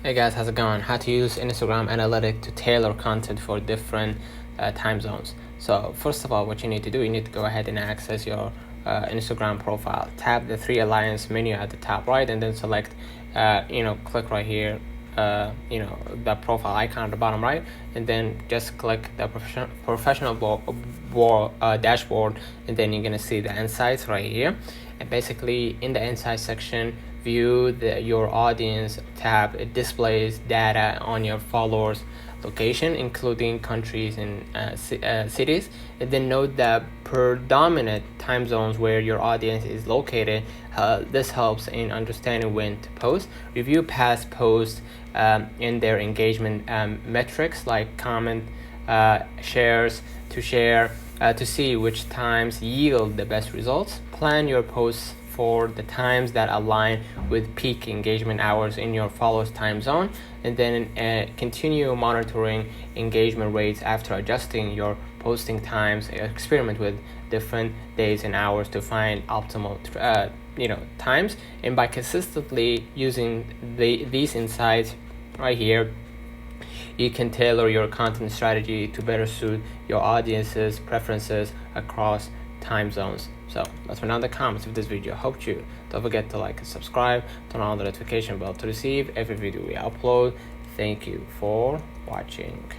Hey guys, how's it going? How to use Instagram Analytics to tailor content for different time zones. So first of all, what you need to do, you need to go ahead and access your Instagram profile. Tap the three alliance menu at the top right, and then select, click right here, the profile icon at the bottom right, and then just click the professional dashboard, and then you're gonna see the insights right here. And basically, in the insights section, view your audience tab. It displays data on your followers location, including countries and cities, and then note the predominant time zones where your audience is located. This helps in understanding when to post. Review past posts in their engagement metrics like comment, shares to see which times yield the best results. Plan your posts for the times that align with peak engagement hours in your followers time zone, and then continue monitoring engagement rates after adjusting your posting times. Experiment with different days and hours to find optimal times, and by consistently using these insights right here, you can tailor your content strategy to better suit your audience's preferences across time zones. So that's for now in the comments of this video. Helped you. Don't forget to like and subscribe, turn on the notification bell to receive every video we upload. Thank you for watching.